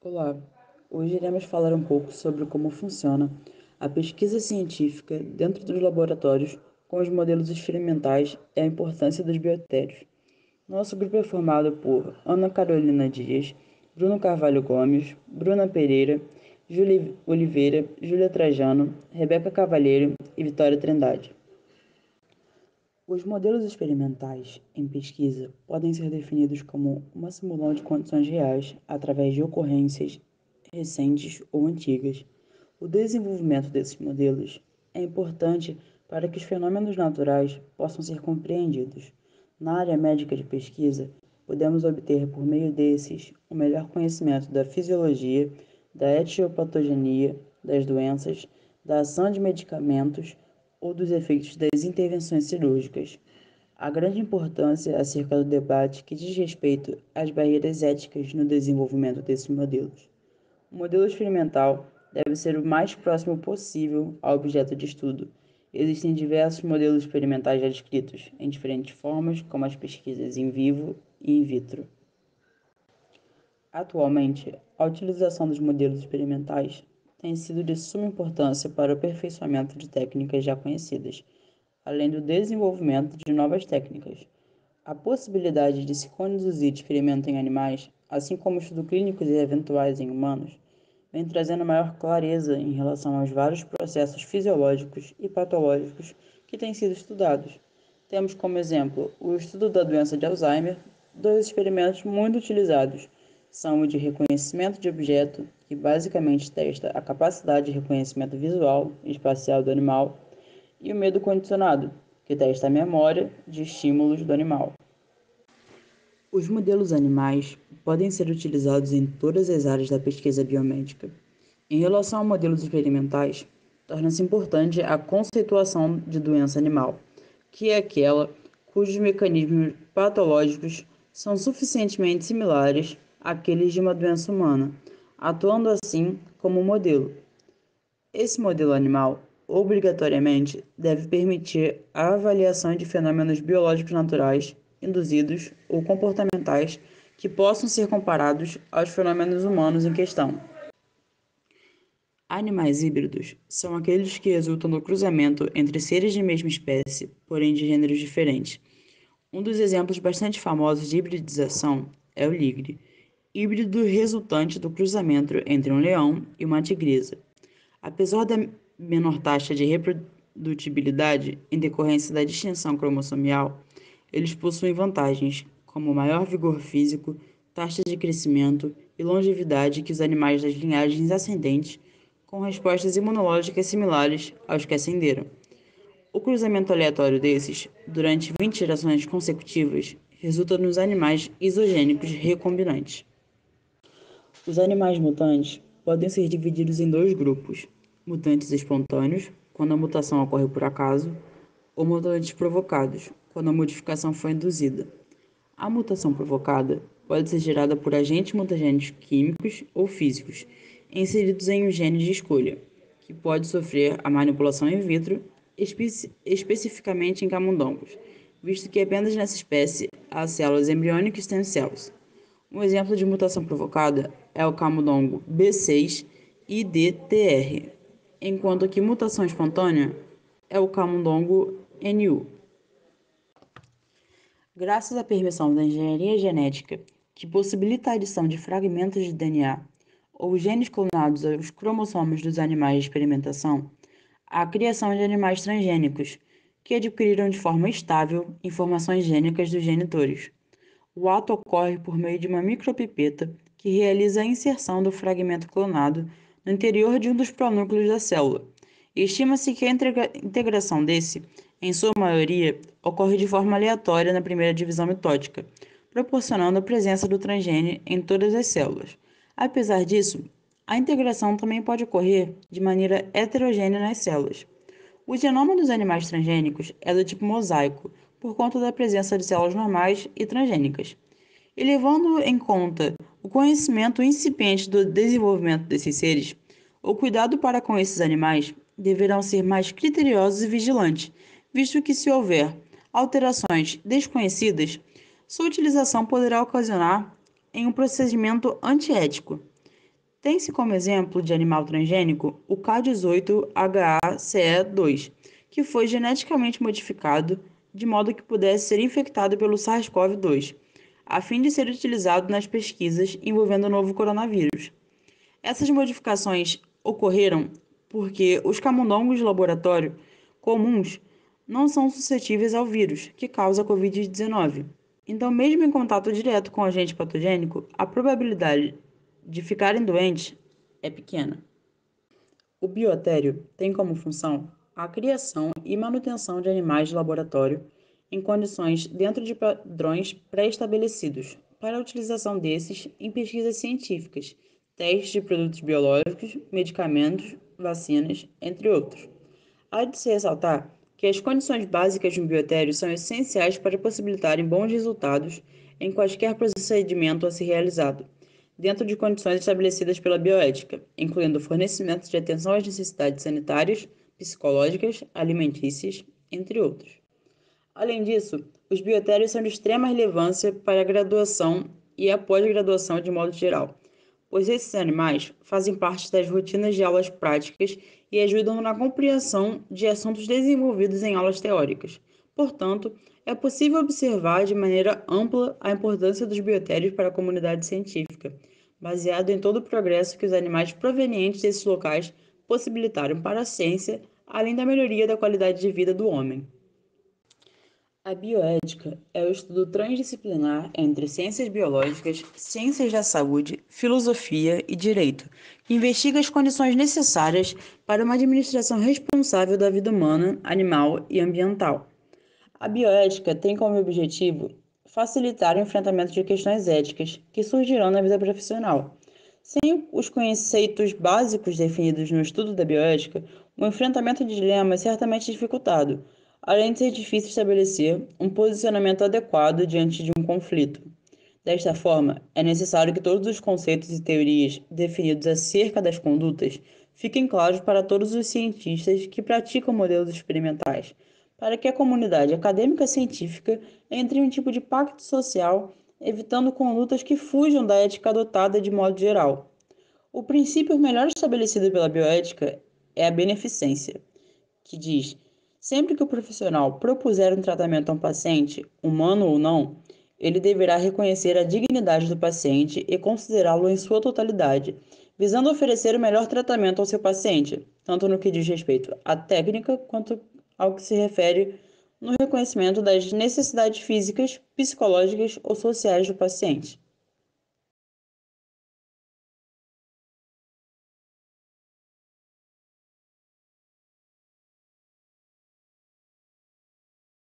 Olá, hoje iremos falar um pouco sobre como funciona a pesquisa científica dentro dos laboratórios com os modelos experimentais e a importância dos biotérios. Nosso grupo é formado por Ana Carolina Dias, Bruno Carvalho Gomes, Bruna Pereira, Júlia Oliveira, Júlia Trajano, Rebeca Cavalheiro e Vitória Trindade. Os modelos experimentais em pesquisa podem ser definidos como uma simulação de condições reais através de ocorrências recentes ou antigas. O desenvolvimento desses modelos é importante para que os fenômenos naturais possam ser compreendidos. Na área médica de pesquisa, podemos obter por meio desses um melhor conhecimento da fisiologia, da etiopatogenia das doenças, da ação de medicamentos ou dos efeitos das intervenções cirúrgicas. Há grande importância acerca do debate que diz respeito às barreiras éticas no desenvolvimento desses modelos. O modelo experimental deve ser o mais próximo possível ao objeto de estudo. Existem diversos modelos experimentais já descritos, em diferentes formas, como as pesquisas in vivo e in vitro. Atualmente, a utilização dos modelos experimentais tem sido de suma importância para o aperfeiçoamento de técnicas já conhecidas, além do desenvolvimento de novas técnicas. A possibilidade de se conduzir experimentos em animais, assim como estudos clínicos e eventuais em humanos, vem trazendo maior clareza em relação aos vários processos fisiológicos e patológicos que têm sido estudados. Temos como exemplo o estudo da doença de Alzheimer. Dois experimentos muito utilizados são o de reconhecimento de objeto, que basicamente testa a capacidade de reconhecimento visual e espacial do animal, e o medo condicionado, que testa a memória de estímulos do animal. Os modelos animais podem ser utilizados em todas as áreas da pesquisa biomédica. Em relação a modelos experimentais, torna-se importante a conceituação de doença animal, que é aquela cujos mecanismos patológicos são suficientemente similares àqueles de uma doença humana, atuando assim como modelo. Esse modelo animal, obrigatoriamente, deve permitir a avaliação de fenômenos biológicos naturais, induzidos ou comportamentais que possam ser comparados aos fenômenos humanos em questão. Animais híbridos são aqueles que resultam do cruzamento entre seres de mesma espécie, porém de gêneros diferentes. Um dos exemplos bastante famosos de hibridização é o ligre, híbrido resultante do cruzamento entre um leão e uma tigresa. Apesar da menor taxa de reprodutibilidade em decorrência da distinção cromossomial, eles possuem vantagens, como maior vigor físico, taxa de crescimento e longevidade que os animais das linhagens ascendentes, com respostas imunológicas similares aos que ascenderam. O cruzamento aleatório desses, durante 20 gerações consecutivas, resulta nos animais isogênicos recombinantes. Os animais mutantes podem ser divididos em dois grupos: mutantes espontâneos, quando a mutação ocorre por acaso, ou mutantes provocados, quando a modificação foi induzida. A mutação provocada pode ser gerada por agentes mutagênicos químicos ou físicos, inseridos em um gene de escolha, que pode sofrer a manipulação in vitro, especificamente em camundongos, visto que apenas nessa espécie há células embriônicas stem cells. Um exemplo de mutação provocada é o camundongo B6-IDTR, enquanto que mutação espontânea é o camundongo NU. Graças à permissão da engenharia genética, que possibilita a adição de fragmentos de DNA ou genes clonados aos cromossomos dos animais de experimentação, há a criação de animais transgênicos, que adquiriram de forma estável informações gênicas dos genitores. O ato ocorre por meio de uma micropipeta que realiza a inserção do fragmento clonado no interior de um dos pronúcleos da célula. Estima-se que a integração desse, em sua maioria, ocorre de forma aleatória na primeira divisão mitótica, proporcionando a presença do transgene em todas as células. Apesar disso, a integração também pode ocorrer de maneira heterogênea nas células. O genoma dos animais transgênicos é do tipo mosaico, por conta da presença de células normais e transgênicas. E levando em conta o conhecimento incipiente do desenvolvimento desses seres, o cuidado para com esses animais deverão ser mais criteriosos e vigilantes, visto que se houver alterações desconhecidas, sua utilização poderá ocasionar em um procedimento antiético. Tem-se como exemplo de animal transgênico o K18HACE2, que foi geneticamente modificado de modo que pudesse ser infectado pelo SARS-CoV-2, a fim de ser utilizado nas pesquisas envolvendo o novo coronavírus. Essas modificações ocorreram porque os camundongos de laboratório comuns não são suscetíveis ao vírus que causa a Covid-19. Então, mesmo em contato direto com o agente patogênico, a probabilidade de ficarem doentes é pequena. O biotério tem como função a criação e manutenção de animais de laboratório em condições dentro de padrões pré-estabelecidos para a utilização desses em pesquisas científicas, testes de produtos biológicos, medicamentos, vacinas, entre outros. Há de se ressaltar que as condições básicas de um biotério são essenciais para possibilitarem bons resultados em quaisquer procedimento a ser realizado, dentro de condições estabelecidas pela bioética, incluindo o fornecimento de atenção às necessidades sanitárias, psicológicas, alimentícias, entre outros. Além disso, os biotérios são de extrema relevância para a graduação e a pós-graduação de modo geral, pois esses animais fazem parte das rotinas de aulas práticas e ajudam na compreensão de assuntos desenvolvidos em aulas teóricas. Portanto, é possível observar de maneira ampla a importância dos biotérios para a comunidade científica, baseado em todo o progresso que os animais provenientes desses locais possibilitaram para a ciência, além da melhoria da qualidade de vida do homem. A bioética é o estudo transdisciplinar entre ciências biológicas, ciências da saúde, filosofia e direito, que investiga as condições necessárias para uma administração responsável da vida humana, animal e ambiental. A bioética tem como objetivo facilitar o enfrentamento de questões éticas que surgirão na vida profissional. Sem os conceitos básicos definidos no estudo da bioética, o enfrentamento de dilemas é certamente dificultado, além de ser difícil estabelecer um posicionamento adequado diante de um conflito. Desta forma, é necessário que todos os conceitos e teorias definidos acerca das condutas fiquem claros para todos os cientistas que praticam modelos experimentais, para que a comunidade acadêmica científica entre em um tipo de pacto social, evitando condutas que fujam da ética adotada de modo geral. O princípio melhor estabelecido pela bioética é a beneficência, que diz: sempre que o profissional propuser um tratamento a um paciente, humano ou não, ele deverá reconhecer a dignidade do paciente e considerá-lo em sua totalidade, visando oferecer o melhor tratamento ao seu paciente, tanto no que diz respeito à técnica quanto ao que se refere no reconhecimento das necessidades físicas, psicológicas ou sociais do paciente.